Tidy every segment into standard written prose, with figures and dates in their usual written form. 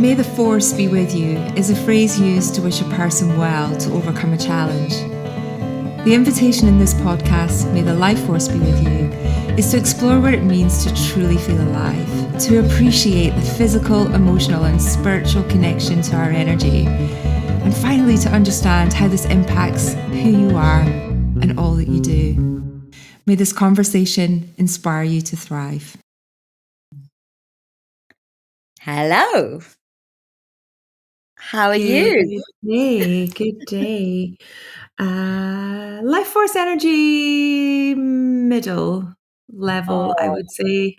May the force be with you is a phrase used to wish a person well to overcome a challenge. The invitation in this podcast, May the life force be with you, is to explore what it means to truly feel alive, to appreciate the physical, emotional, and spiritual connection to our energy, and finally to understand how this impacts who you are and all that you do. May this conversation inspire you to thrive. Hello. How are you? Good day. Life force energy middle level, I would say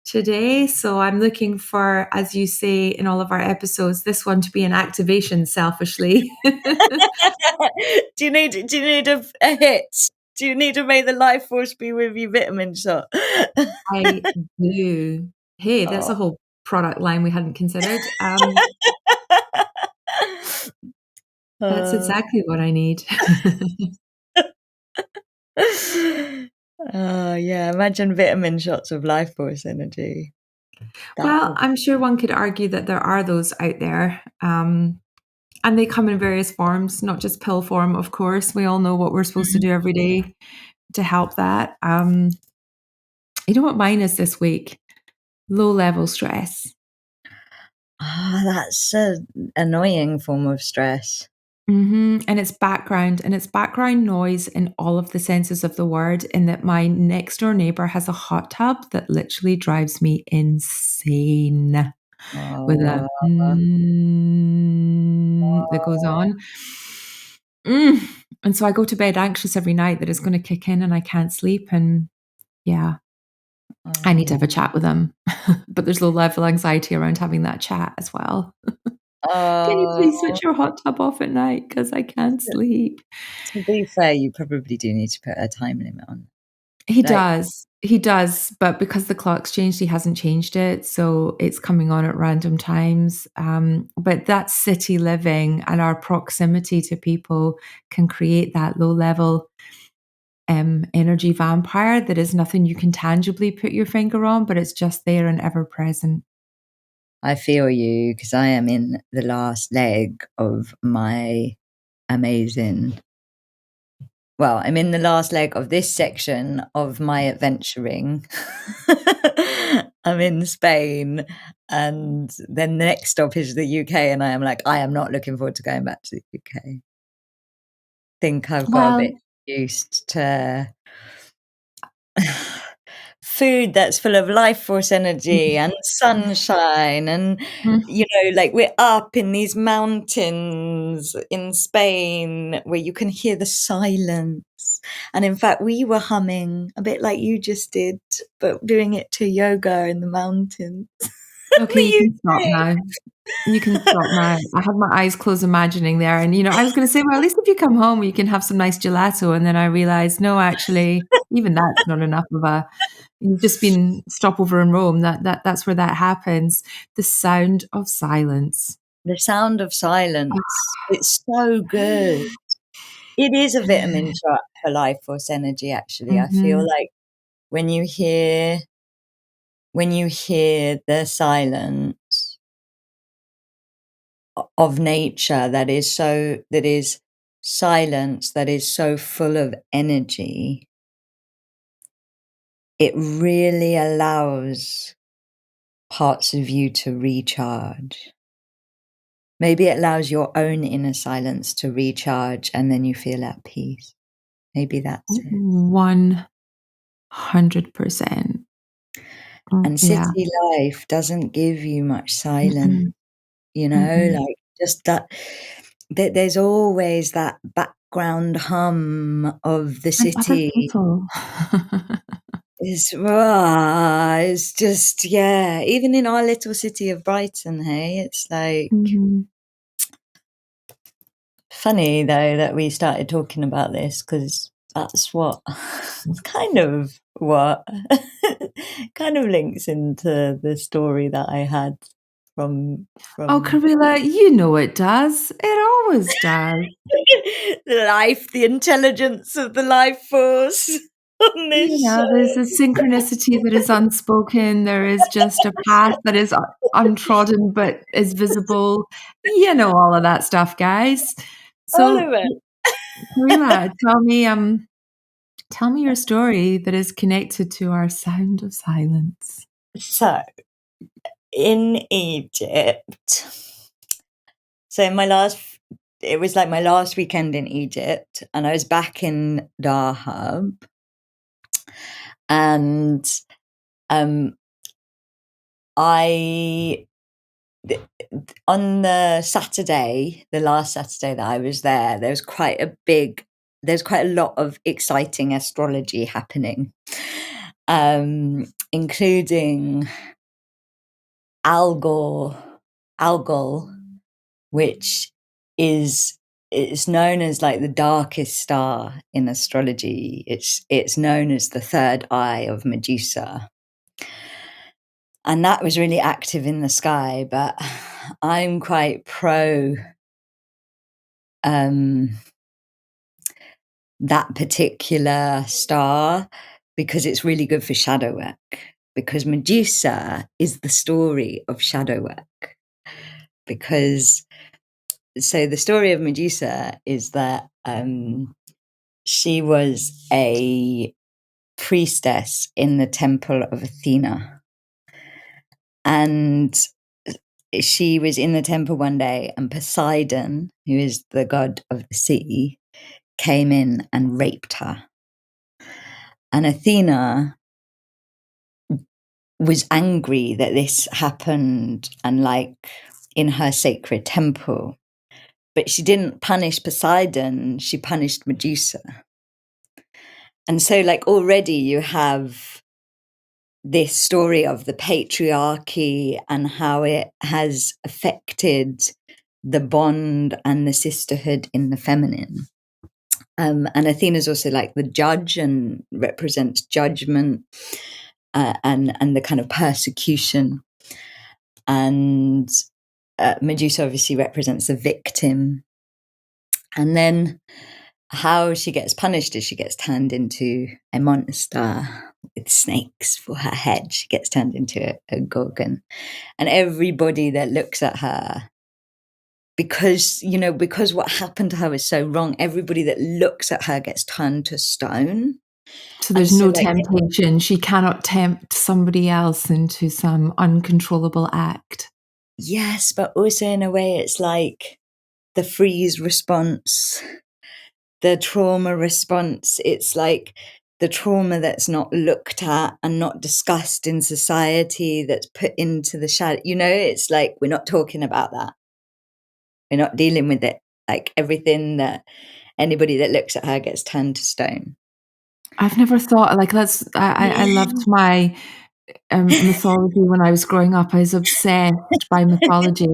today. So I'm looking for, as you say in all of our episodes, this one to be an activation selfishly. Do you need a hit? Do you need a May the life force be with you vitamin shot? I do. Hey, that's a whole product line we hadn't considered. That's exactly what I need. Yeah, imagine vitamin shots of life force energy. I'm sure one could argue that there are those out there. And they come in various forms, not just pill form, of course. We all know what we're supposed to do every day to help that. You know what mine is this week? Low level stress. That's an annoying form of stress. And it's background noise in all of the senses of the word, in that my next door neighbor has a hot tub that literally drives me insane with a that goes on. And so I go to bed anxious every night that it's going to kick in and I can't sleep. And yeah, I need to have a chat with them. But there's low level anxiety around having that chat as well. Can you please switch your hot tub off at night? Because I can't sleep. To be fair, you probably do need to put a time limit on. He does. But because the clock's changed, he hasn't changed it. So it's coming on at random times. But that city living and our proximity to people can create that low level energy vampire that is nothing you can tangibly put your finger on, but it's just there and ever present. I feel you, because I am in the last leg of my amazing. Well, I'm in the last leg of this section of my adventuring. I'm in Spain, and then the next stop is the UK, and I am like, I am not looking forward to going back to the UK. Think I've got a bit used to food that's full of life force energy and sunshine, and like we're up in these mountains in Spain where you can hear the silence, and in fact we were humming a bit like you just did, but doing it to yoga in the mountains. Okay, you can stop now. You can stop now. I had my eyes closed imagining there, and I was going to say, well, at least if you come home you can have some nice gelato, and then I realized no, actually even that's not enough of a. You've just been stopover in Rome. That's where that happens. The sound of silence. The sound of silence. It's so good. It is a vitamin shot for life force energy, actually. I feel like when you hear the silence of nature that is silence, that is so full of energy, it really allows parts of you to recharge. Maybe it allows your own inner silence to recharge, and then you feel at peace. Maybe that's it. 100%. And city life doesn't give you much silence, like just that. There's always that background hum of the city. It's just, even in our little city of Brighton, hey, it's like funny though that we started talking about this, because that's kind of links into the story that I had from Oh, Kahreela, it does. It always does. Life, the intelligence of the life force. on this show. There's a synchronicity that is unspoken. There is just a path that is untrodden but is visible. All of that stuff, guys. All So, of it. Kahreela, tell me your story that is connected to our sound of silence. So, in Egypt, it was like my last weekend in Egypt, and I was back in Dahab, and on the last Saturday that I was there, there's quite a lot of exciting astrology happening, including Algol, which is known as like the darkest star in astrology. It's known as the third eye of Medusa. And that was really active in the sky, but I'm quite pro that particular star because it's really good for shadow work. Because Medusa is the story of shadow work. So the story of Medusa is that she was a priestess in the temple of Athena. And she was in the temple one day, and Poseidon, who is the god of the sea, came in and raped her. And Athena was angry that this happened and like in her sacred temple. But she didn't punish Poseidon, she punished Medusa. And so like already you have this story of the patriarchy and how it has affected the bond and the sisterhood in the feminine. And Athena's also like the judge and represents judgment and the kind of persecution. And Medusa obviously represents the victim. And then how she gets punished is she gets turned into a monster with snakes for her head. She gets turned into a gorgon. And everybody that looks at her, because what happened to her was so wrong, everybody that looks at her gets turned to stone. So there's no temptation. She cannot tempt somebody else into some uncontrollable act. Yes, but also in a way it's like the freeze response, the trauma response. It's like the trauma that's not looked at and not discussed in society, that's put into the shadow. It's like we're not talking about that. We're not dealing with it. Like everything that anybody that looks at her gets turned to stone. I've never thought like that's. I loved my mythology when I was growing up. I was obsessed by mythology,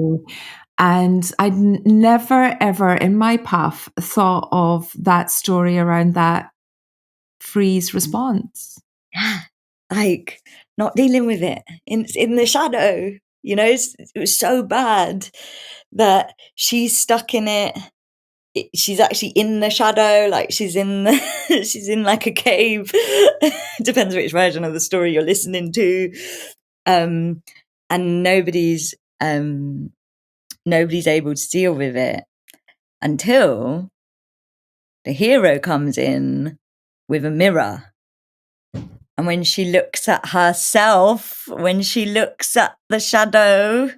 and I'd never ever in my puff thought of that story around that freeze response. Yeah, like not dealing with it in the shadow. It was so bad that she's stuck in it. She's actually in the shadow, like she's in like a cave. Depends which version of the story you're listening to. And nobody's able to deal with it until the hero comes in with a mirror. And when she looks at herself, when she looks at the shadow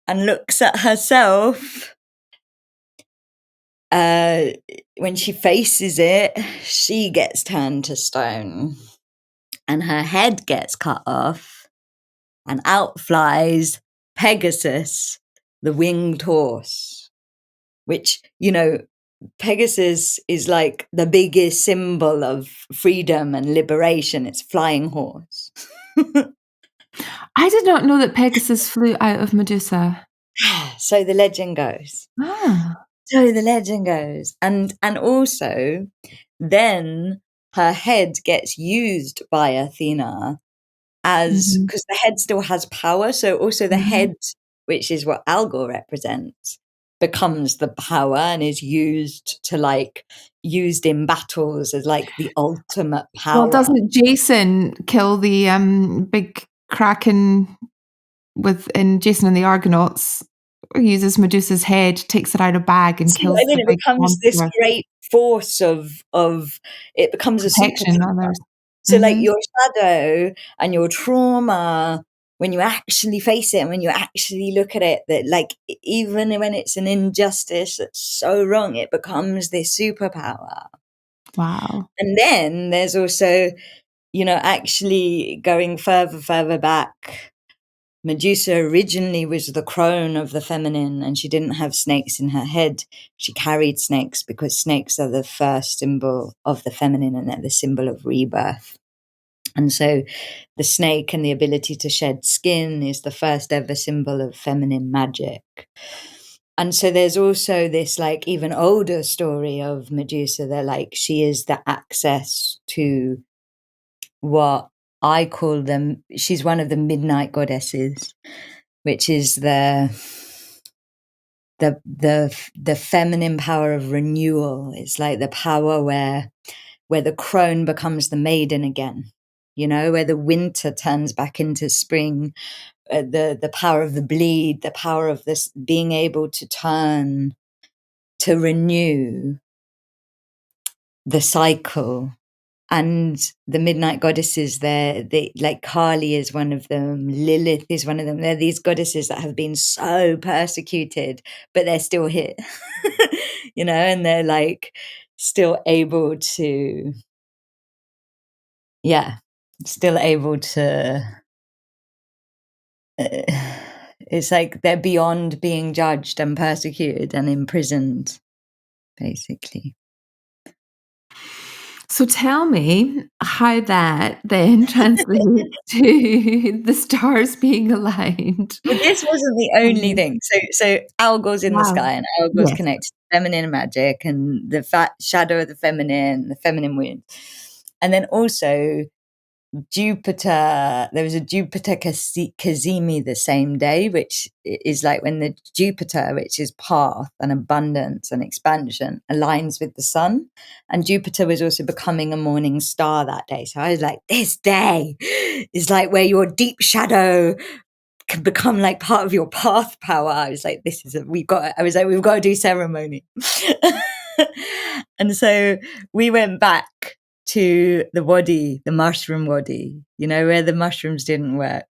and looks at herself, when she faces it, she gets turned to stone and her head gets cut off, and out flies Pegasus, the winged horse, which, Pegasus is like the biggest symbol of freedom and liberation. It's flying horse. I did not know that Pegasus flew out of Medusa. So the legend goes. And also then her head gets used by Athena as, because the head still has power. So also the head, which is what Algol represents, becomes the power and is used to used in battles as like the ultimate power. Well, doesn't Jason kill the big kraken in Jason and the Argonauts? He uses Medusa's head, takes it out of a bag, and kills the It big becomes this monster. great force of it becomes a Protection, superpower. others. So like your shadow and your trauma, when you actually face it and when you actually look at it, that like even when it's an injustice that's so wrong, it becomes this superpower. Wow. And then there's also, actually going further back, Medusa originally was the crone of the feminine, and she didn't have snakes in her head. She carried snakes because snakes are the first symbol of the feminine and they're the symbol of rebirth. And so the snake and the ability to shed skin is the first ever symbol of feminine magic. And so there's also this like even older story of Medusa that like she is the access to what I call them. She's one of the midnight goddesses, which is the feminine power of renewal. It's like the power where the crone becomes the maiden again, where the winter turns back into spring, the power of the bleed, the power of this being able to turn, to renew the cycle. And the midnight goddesses, they like Kali is one of them, Lilith is one of them. They're these goddesses that have been so persecuted, but they're still here, and they're like still able to, still able to. It's like they're beyond being judged and persecuted and imprisoned, basically. So tell me how that then translates to the stars being aligned. But this wasn't the only thing. So Algol's in the Wow. sky, and Algol's Yes. connected to feminine magic and the shadow of the feminine wound. And then also Jupiter, there was a Jupiter Kazemi the same day, which is like when the Jupiter, which is path and abundance and expansion, aligns with the sun. And Jupiter was also becoming a morning star that day. So I was like, this day is like where your deep shadow can become like part of your path power. I was like, we've got to do ceremony. And so we went back to the wadi, the mushroom wadi, where the mushrooms didn't work,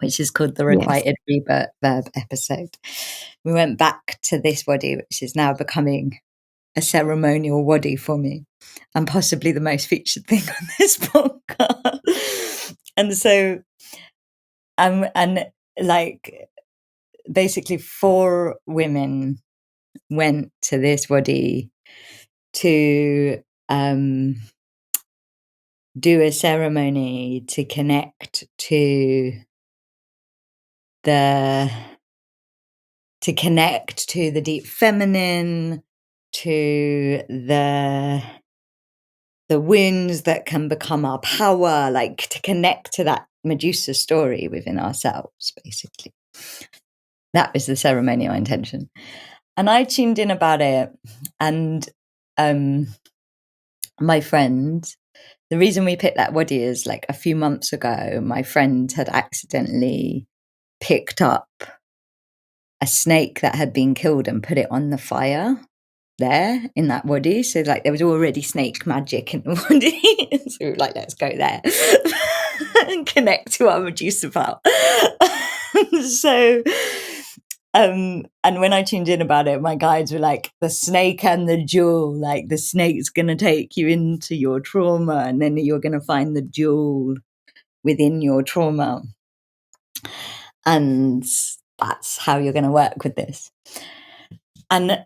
which is called the requited verb episode. We went back to this wadi, which is now becoming a ceremonial wadi for me and possibly the most featured thing on this podcast. And so, and like basically 4 women went to this wadi to do a ceremony to connect to the deep feminine, to the wounds that can become our power, like to connect to that Medusa story within ourselves, basically. That was the ceremonial intention. And I tuned in about it, and my friend, the reason we picked that wadi is like a few months ago, my friend had accidentally picked up a snake that had been killed and put it on the fire there in that wadi. So like there was already snake magic in the wadi. So we were like, let's go there and connect to our Medusa power. So and when I tuned in about it, my guides were like, the snake and the jewel, like the snake's gonna take you into your trauma, and then you're gonna find the jewel within your trauma. And that's how you're gonna work with this. And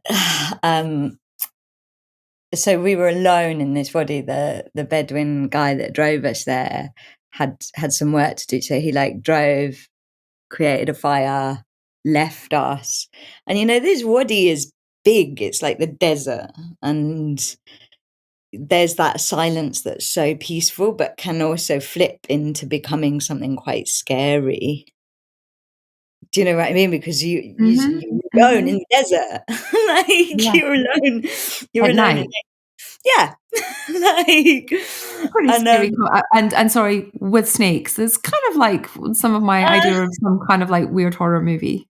so we were alone in this wadi. The Bedouin guy that drove us there had some work to do. So he like drove, created a fire, left us. And this wadi is big. It's like the desert. And there's that silence that's so peaceful, but can also flip into becoming something quite scary. Do you know what I mean? Because you're alone in the desert. Like you're alone. You're At alone night. Yeah. Like, Pretty and scary. And sorry, with snakes, it's kind of like some of my uh, idea of some kind of like weird horror movie.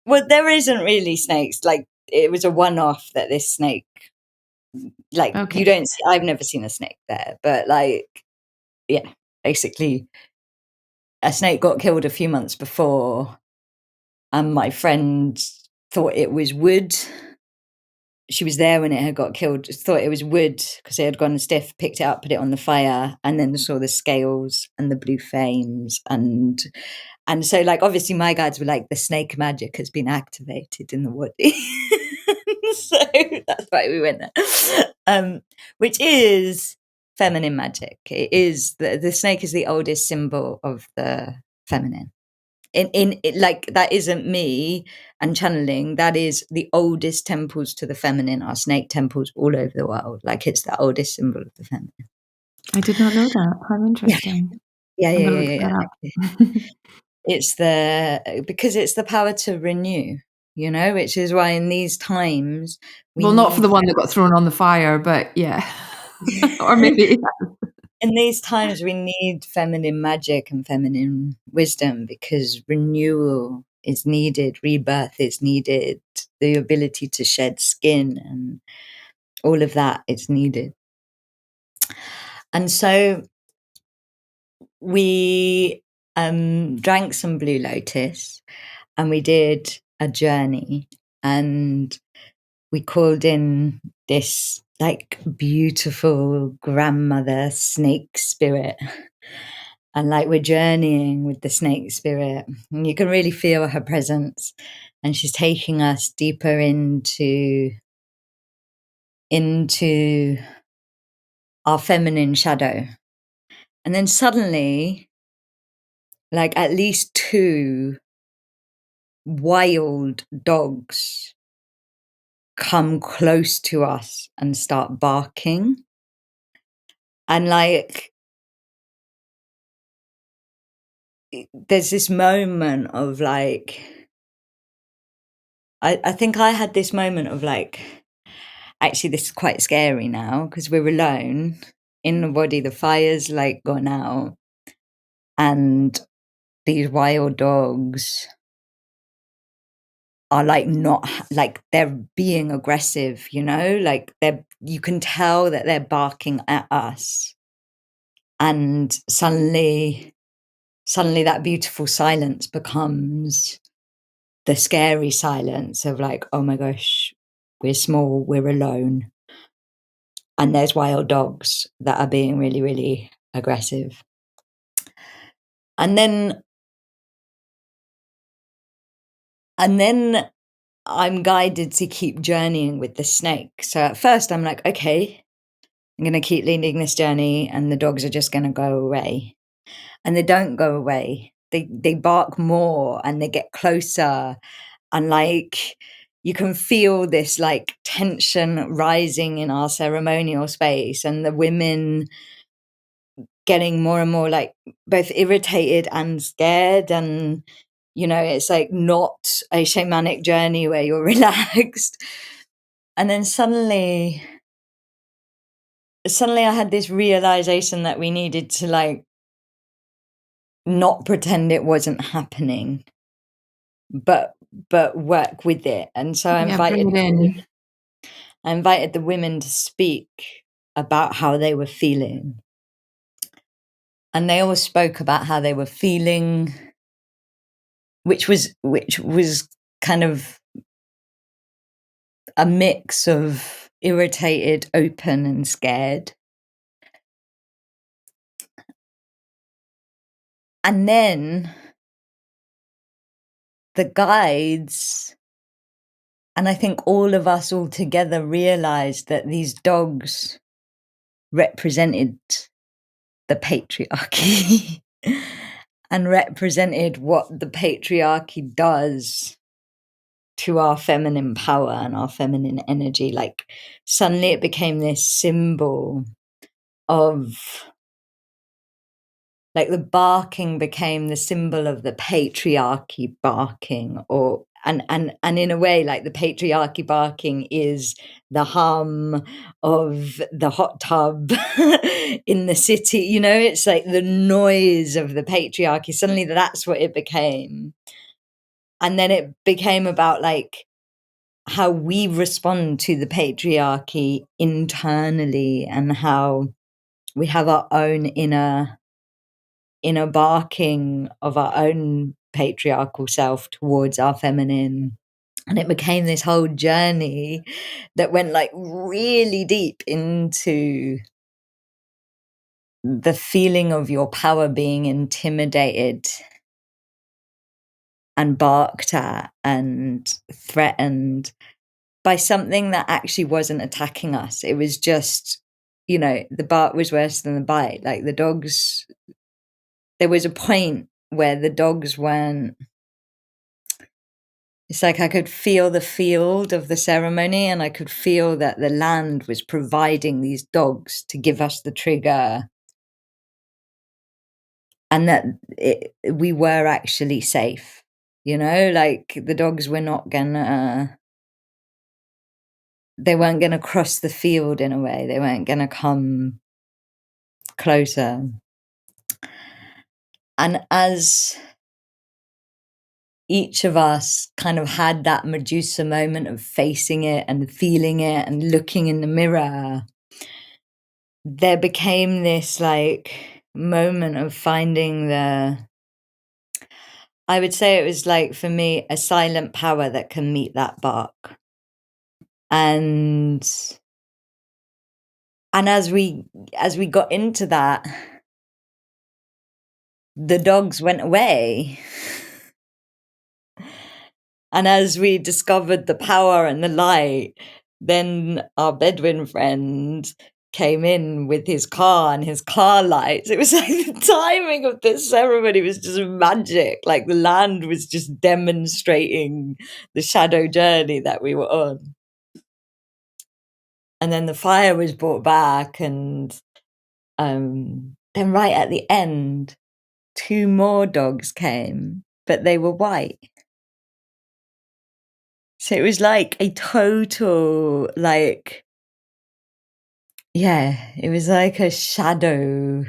well, there isn't really snakes. Like, it was a one-off that this snake, like, Okay. you don't see, I've never seen a snake there, but like, yeah, basically a snake got killed a few months before, and my friend thought it was wood. She was there when it had got killed, thought it was wood because it had gone stiff, picked it up, put it on the fire, and then saw the scales and the blue flames. And so, like, obviously my guides were like, the snake magic has been activated in the body. So that's why we went there. Which is feminine magic. It is, the snake is the oldest symbol of the feminine. In like, that isn't me and channeling, that is the oldest temples to the feminine are snake temples all over the world. Like, it's the oldest symbol of the feminine. I did not know that. How Yeah. interesting. Yeah, I'm yeah, gonna yeah, look yeah, that yeah. up. It's because it's the power to renew, you know, which is why in these times we Well, not for need the one that got thrown on the fire, but yeah. Or maybe. in these times we need feminine magic and feminine wisdom, because renewal is needed, rebirth is needed, the ability to shed skin and all of that is needed. And so we drank some Blue Lotus and we did a journey, and we called in this like beautiful grandmother snake spirit. And like, we're journeying with the snake spirit, and you can really feel her presence. And she's taking us deeper into our feminine shadow. And then suddenly, like, at least 2 wild dogs come close to us and start barking. And like, there's this moment of like, I think I had this moment of like, actually, this is quite scary now because we're alone in the body. The fire's like gone out, and these wild dogs are like, not like, they're being aggressive, you know, like you can tell that they're barking at us. And suddenly that beautiful silence becomes the scary silence of like, oh my gosh, we're small, we're alone, and there's wild dogs that are being really, really aggressive. And then I'm guided to keep journeying with the snake. So at first I'm like, okay, I'm going to keep leading this journey and the dogs are just going to go away. And they don't go away. They bark more and they get closer. And like, you can feel this like tension rising in our ceremonial space, and the women getting more and more like both irritated and scared. And you know, it's like not a shamanic journey where you're relaxed. And then suddenly I had this realization that we needed to like not pretend it wasn't happening, but work with it. And so Yeah, bring it in. I invited the women to speak about how they were feeling. And they all spoke about how they were feeling, which was kind of a mix of irritated, open, and scared. And then the guides, and I think all of us all together, realized that these dogs represented the patriarchy and represented what the patriarchy does to our feminine power and our feminine energy. Like, suddenly it became this symbol of like, the barking became the symbol of the patriarchy barking, or and in a way, like the patriarchy barking is the hum of the hot tub in the city. You know, it's like the noise of the patriarchy. Suddenly that's what it became. And then it became about like how we respond to the patriarchy internally, and how we have our own inner barking of our own patriarchal self towards our feminine. And it became this whole journey that went like really deep into the feeling of your power being intimidated and barked at and threatened by something that actually wasn't attacking us. It was just, you know, the bark was worse than the bite. Like the dogs, there was a point where the dogs weren't, it's like I could feel the field of the ceremony, and I could feel that the land was providing these dogs to give us the trigger, and that we were actually safe. You know, like the dogs were not gonna, they weren't gonna cross the field in a way. They weren't gonna come closer. And as each of us kind of had that Medusa moment of facing it and feeling it and looking in the mirror, there became this like moment of finding I would say it was like, for me, a silent power that can meet that bark. And as we got into that, the dogs went away. And as we discovered the power and the light, then our Bedouin friend came in with his car and his car lights. It was like the timing of this ceremony was just magic. Like the land was just demonstrating the shadow journey that we were on. And then the fire was brought back, and then right at the end, 2 more dogs came, but they were white. So it was like a total, like, yeah, it was like a shadow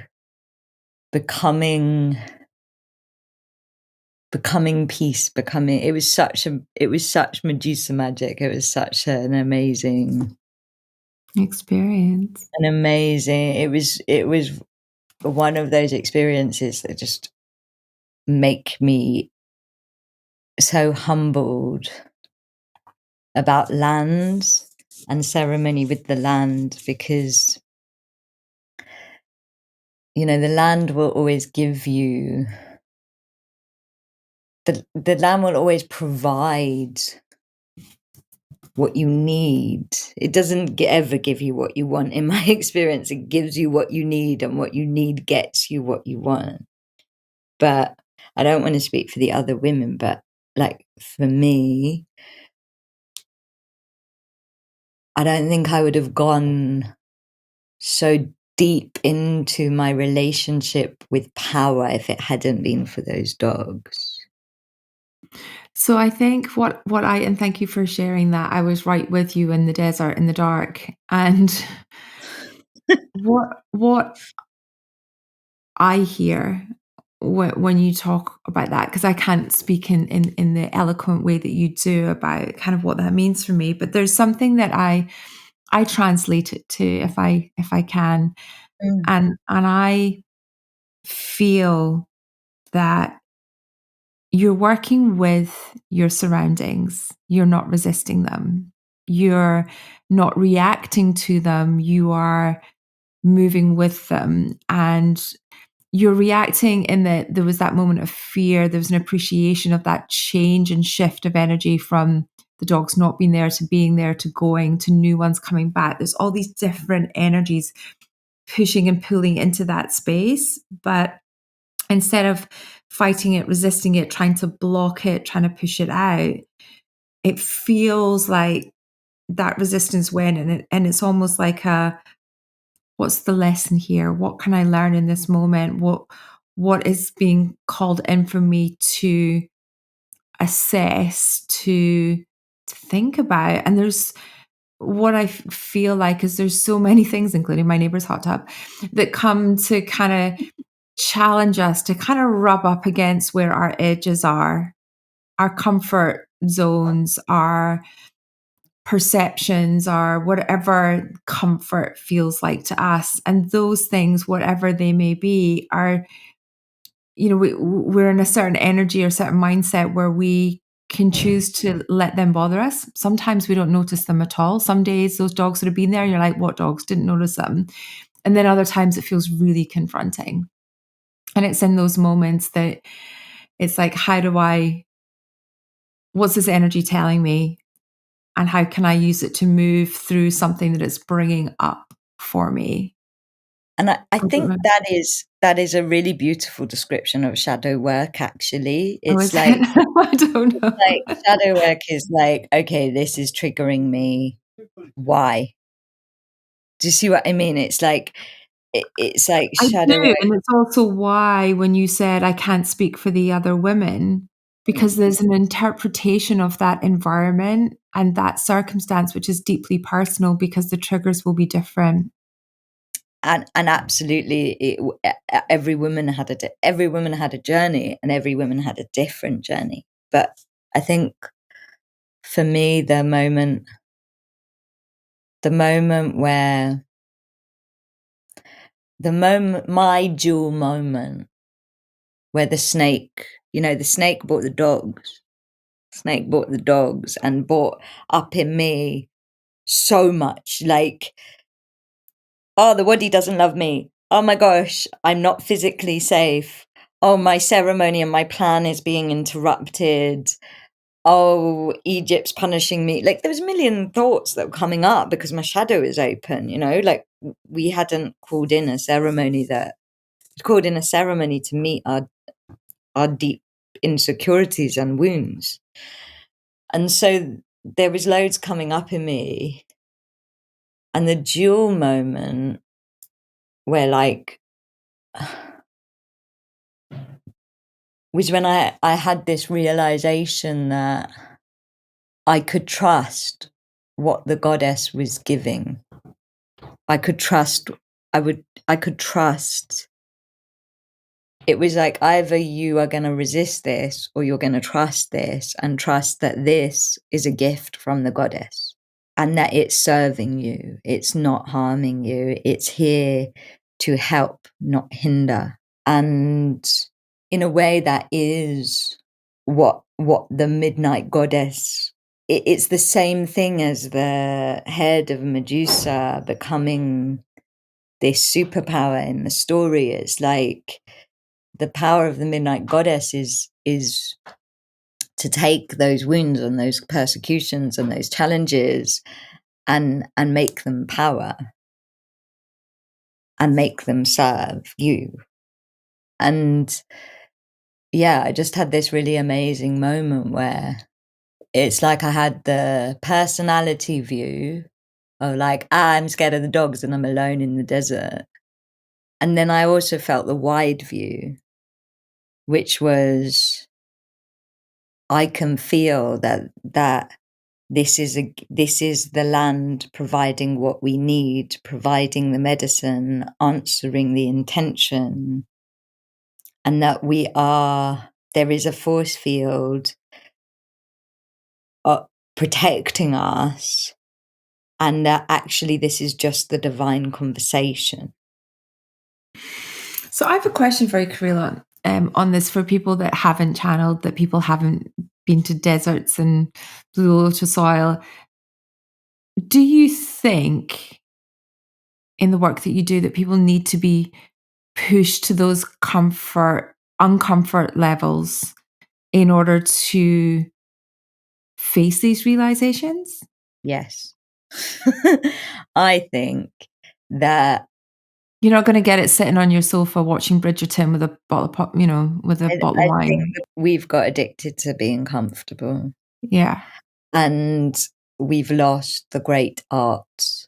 becoming peace, it was such Medusa magic. It was such an amazing experience. It was one of those experiences that just make me so humbled about land and ceremony with the land, because, you know, the land will always give you, the land will always provide what you need. It doesn't ever give you what you want. In my experience, it gives you what you need, and what you need gets you what you want. But I don't want to speak for the other women, but like for me, I don't think I would have gone so deep into my relationship with power if it hadn't been for those dogs. So I think and thank you for sharing that. I was right with you in the desert, in the dark. And what I hear when you talk about that, because I can't speak in the eloquent way that you do about kind of what that means for me, but there's something that I translate it to, if I can, and I feel that you're working with your surroundings. You're not resisting them. You're not reacting to them. You are moving with them. And you're reacting in that there was that moment of fear. There was an appreciation of that change and shift of energy from the dogs not being there to being there to going to new ones coming back. There's all these different energies pushing and pulling into that space. But instead of fighting it, resisting it, trying to block it, trying to push it out, it feels like that resistance went, and it's almost like what's the lesson here? What can I learn in this moment? What is being called in for me to assess, to think about. And there's what I feel like is there's so many things, including my neighbor's hot tub, that come to kind of challenge us to kind of rub up against where our edges are, our comfort zones, our perceptions, our whatever comfort feels like to us. And those things, whatever they may be, are, we're in a certain energy or certain mindset where we can choose to let them bother us. Sometimes we don't notice them at all. Some days those dogs would have been there and you're like, what dogs? Didn't notice them. And then other times it feels really confronting. And it's in those moments that it's like, what's this energy telling me? And how can I use it to move through something that it's bringing up for me? And I think that is a really beautiful description of shadow work, actually. It's like, I don't know. like shadow work is like, okay, this is triggering me. Why? Do you see what I mean? It's like, it's like I shadow do, work. and it's also why when you said I can't speak for the other women, because there's an interpretation of that environment and that circumstance which is deeply personal because the triggers will be different. And absolutely, every woman had a journey, and every woman had a different journey. But I think for me, the moment my jewel moment, where the snake brought the dogs. Snake brought the dogs and brought up in me so much, like, oh, the body doesn't love me. Oh my gosh, I'm not physically safe. Oh, my ceremony and my plan is being interrupted. Oh, Egypt's punishing me. Like, there was a million thoughts that were coming up because my shadow is open, like we hadn't called in a ceremony to meet our deep insecurities and wounds. And so there was loads coming up in me. And the dual moment where, like, was when I had this realization that I could trust what the goddess was giving. I could trust. It was like, either you are going to resist this or you're going to trust this, and trust that this is a gift from the goddess and that it's serving you. It's not harming you. It's here to help, not hinder. And in a way, that is what the midnight goddess, it's the same thing as the head of Medusa becoming this superpower in the story. It's like the power of the midnight goddess is to take those wounds and those persecutions and those challenges and make them power and make them serve you. And yeah, I just had this really amazing moment where it's like I had the personality view of, like, I'm scared of the dogs and I'm alone in the desert. And then I also felt the wide view, which was, I can feel that this is the land providing what we need, providing the medicine, answering the intention, and that there is a force field protecting us, and that actually this is just the divine conversation. So I have a question for you, Kahreela, on this, for people that haven't channeled, that people haven't been to deserts and blue lotus soil. Do you think in the work that you do that people need to be pushed to those uncomfort levels in order to face these realizations? Yes. I think that you're not going to get it sitting on your sofa watching Bridgerton with a bottle of bottle of I think wine. that we've got addicted to being comfortable. Yeah. And we've lost the great art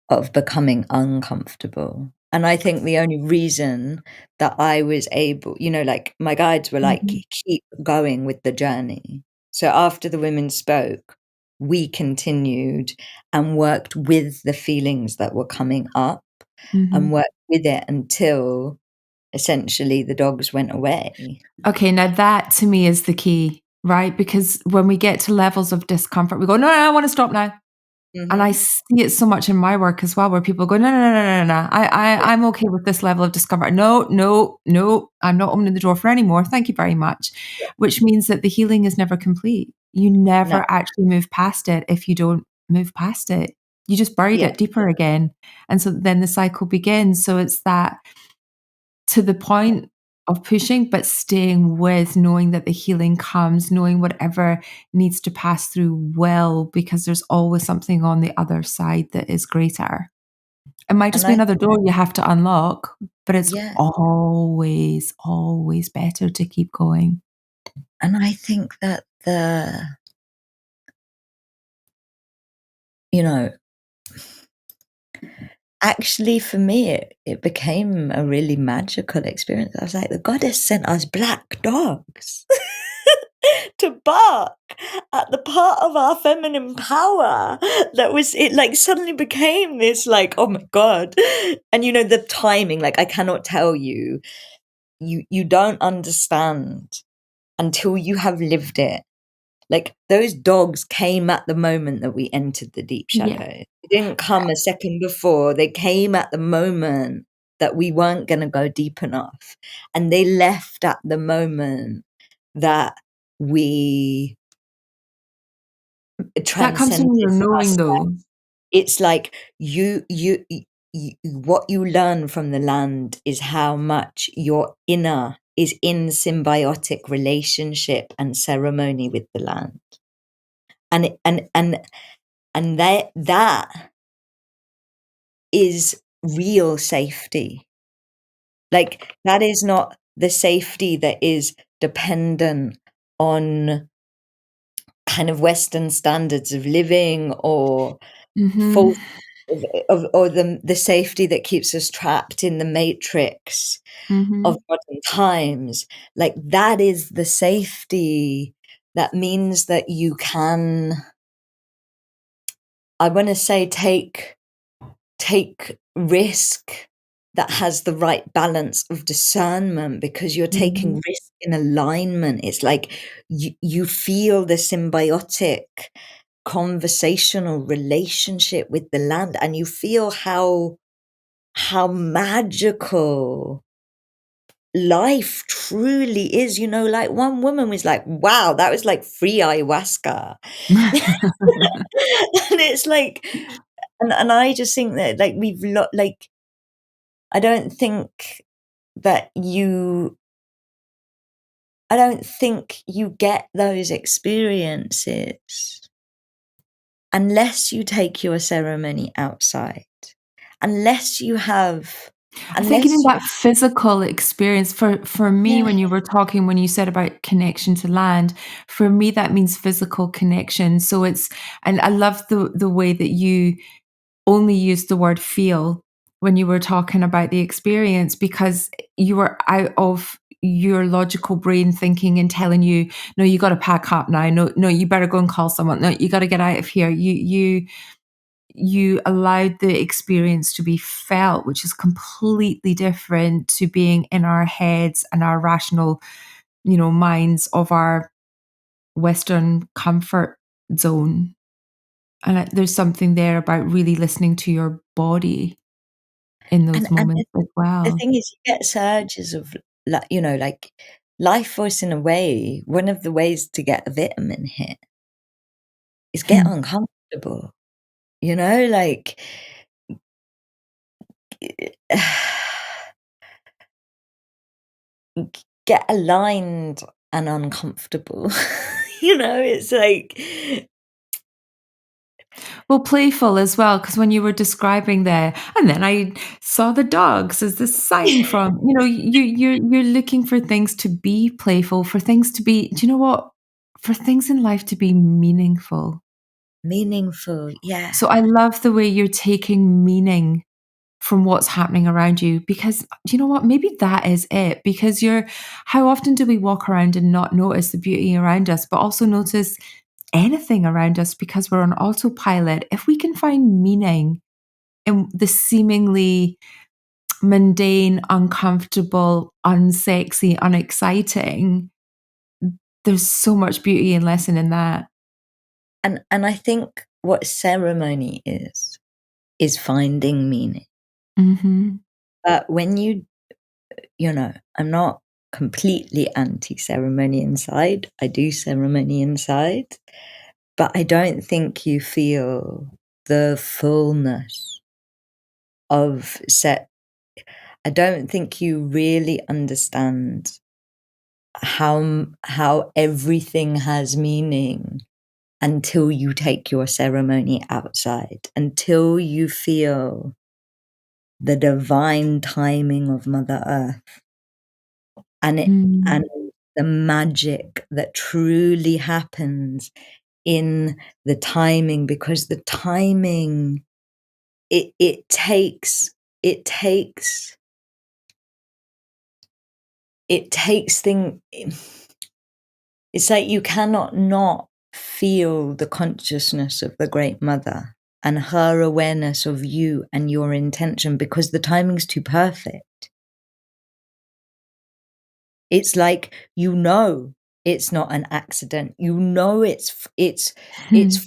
of becoming uncomfortable. And I think the only reason that I was able, like my guides were like, Mhm. keep going with the journey. So after the women spoke, we continued and worked with the feelings that were coming up and Mhm. worked with it until essentially the dogs went away. Okay, now that to me is the key, right? Because when we get to levels of discomfort, we go, "No, no, I wanna stop now." And I Hmm. see it so much in my work as well, where people go, "No, no, no, no, no, no. Yeah, I'm okay with this level of discomfort. No, no, no, I'm not opening the door for any more. Thank you very much." yeah. Which means that the healing is never complete. You No, never actually move past it if you don't move past it. You just buried yeah. it deeper again. And so then the cycle begins. So it's that to the point of pushing, but staying with, knowing that the healing comes, knowing whatever needs to pass through will, because there's always something on the other side that is greater. It might just And be I, another door you have to unlock, but it's yeah. always, always better to keep going. And I think that you know, actually, for me, it became a really magical experience. I was like, the goddess sent us black dogs to bark at the part of our feminine power that was it. Like suddenly became this, like, oh my god! And the timing. Like I cannot tell you. You don't understand until you have lived it. Like those dogs came at the moment that we entered the deep Yeah. shadow. They didn't come a second before. They came at the moment that we weren't going to go deep enough. And they left at the moment that we That comes transcended from your knowing ourselves. though. It's like what you learn from the land is how much your inner is in symbiotic relationship and ceremony with the land. And that is real safety. Like that is not the safety that is dependent on kind of Western standards of living or Mhm. false or the safety that keeps us trapped in the matrix of Mhm. modern times. Like that is the safety that means that you can, I want to say, take risk that has the right balance of discernment because you're taking Mhm. risk in alignment. It's like you feel the symbiotic conversational relationship with the land and you feel how magical life truly is. Like one woman was like, wow, that was like free ayahuasca. And it's like, and I just think that like like I don't think that I don't think you get those experiences unless you take your ceremony outside, unless you have, I think in unless you, that physical experience for me, yeah, when you were talking, when you said about connection to land, for me that means physical connection. So it's, and I love the way that you only used the word feel when you were talking about the experience, because you were out of your logical brain thinking and telling you, no, you got to pack up now. No, no, you better go and call someone. No, you got to get out of here. You allowed the experience to be felt, which is completely different to being in our heads and our rational, minds of our Western comfort zone. And there's something there about really listening to your body in those and moments as the well. thing is, you get surges of like life force in a way. One of the ways to get a vitamin hit is get Hmm. uncomfortable. Like get aligned and uncomfortable. It's like, Well, playful as well, because when you were describing there, and then I saw the dogs as the sign from, you're looking for things to be playful, for things to be, do you know what? For things in life to be meaningful. meaningful. Yeah. So I love the way you're taking meaning from what's happening around you. Because do you know what? Maybe that is it. Because how often do we walk around and not notice the beauty around us, but also notice anything around us because we're on autopilot? If we can find meaning in the seemingly mundane, uncomfortable, unsexy, unexciting, there's so much beauty and lesson in that. And I think what ceremony is finding meaning. Mm-hmm. But when you know, I'm not completely anti-ceremony inside. I do ceremony inside, but I don't think you feel the fullness of set. I don't think you really understand how everything has meaning until you take your ceremony outside, until you feel the divine timing of Mother Earth and the magic that truly happens in the timing, because the timing it takes thing. It's like you cannot not feel the consciousness of the Great Mother and her awareness of you and your intention, because the timing's too perfect. It's like, it's not an accident. It's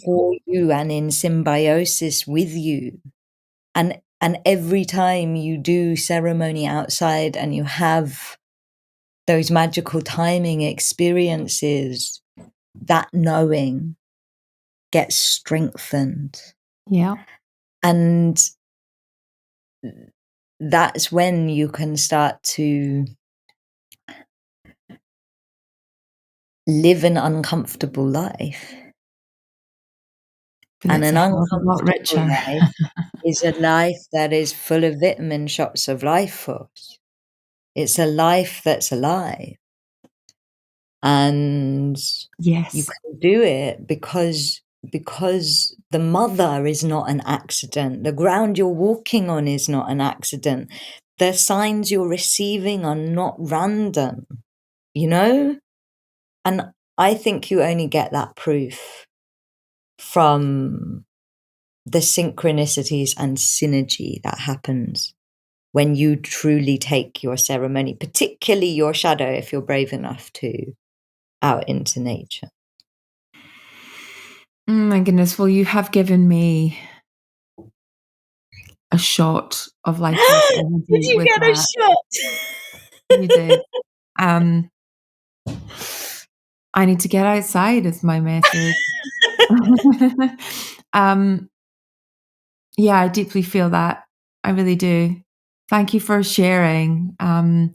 for you and in symbiosis with you. And every time you do ceremony outside and you have those magical timing experiences, that knowing gets strengthened. Yeah. And that's when you can start to live an uncomfortable life. But And it's an a hell of a lot uncomfortable richer. life is a life that is full of vitamin shots of life force. It's a life that's alive. And Yes. you can do it because the mother is not an accident. The ground you're walking on is not an accident. The signs you're receiving are not random, you know? And I think you only get that proof from the synchronicities and synergy that happens when you truly take your ceremony, particularly your shadow, if you're brave enough to, out into nature. Oh my goodness. Well, you have given me a shot of life force Did energy you with get a that. shot? You did. I need to get outside is my message. Yeah, I deeply feel that. I really do. Thank you for sharing. And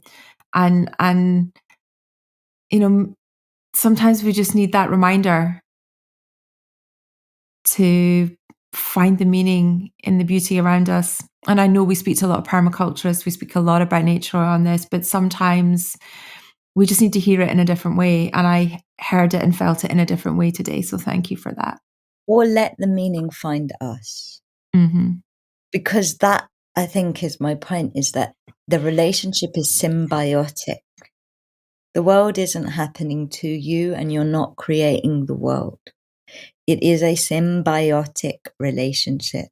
sometimes we just need that reminder to find the meaning in the beauty around us. And I know we speak to a lot of permaculturists, we speak a lot about nature on this, but sometimes we just need to hear it in a different way. And I heard it and felt it in a different way today. So thank you for that. Or let the meaning find us. Mm-hmm. Because that, I think, is my point, is that the relationship is symbiotic. The world isn't happening to you and you're not creating the world. It is a symbiotic relationship.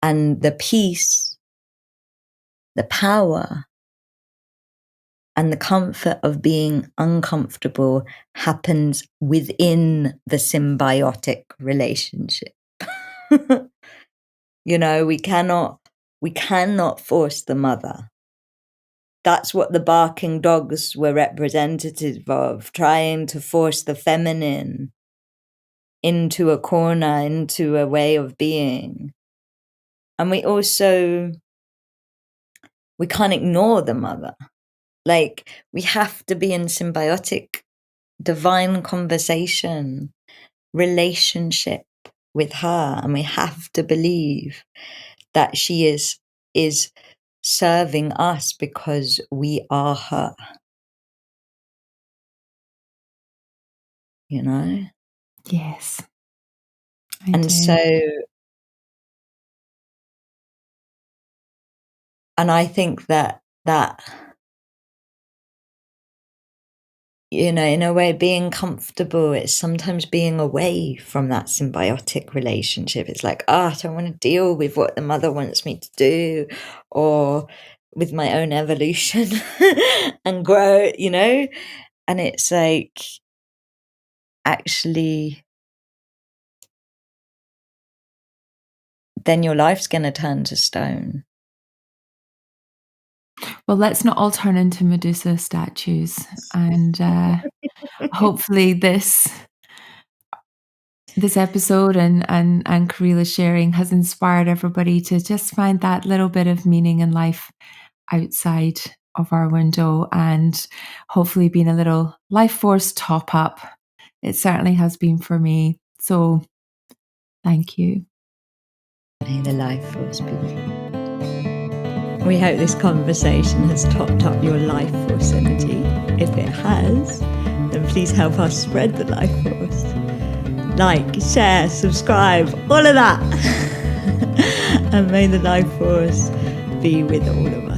And the peace, the power, and the comfort of being uncomfortable happens within the symbiotic relationship. You know, we cannot force the mother. That's what the barking dogs were representative of, trying to force the feminine into a corner, into a way of being. And we can't ignore the mother. Like, we have to be in symbiotic, divine conversation, relationship with her. And we have to believe that she is serving us because we are her. You know? Yes. I And do. so I think that you know, in a way, being comfortable, it's sometimes being away from that symbiotic relationship. It's like, I don't want to deal with what the mother wants me to do, or with my own evolution and grow, you know? And it's like, actually, then your life's going to turn to stone. Well, let's not all turn into Medusa statues. And hopefully this episode and Kahreela's sharing has inspired everybody to just find that little bit of meaning in life outside of our window, and hopefully being a little life force top up. It certainly has been for me. So thank you. May the life force be with you. We hope this conversation has topped up your life force energy. If it has, then please help us spread the life force. Like, share, subscribe, all of that. And may the life force be with all of us.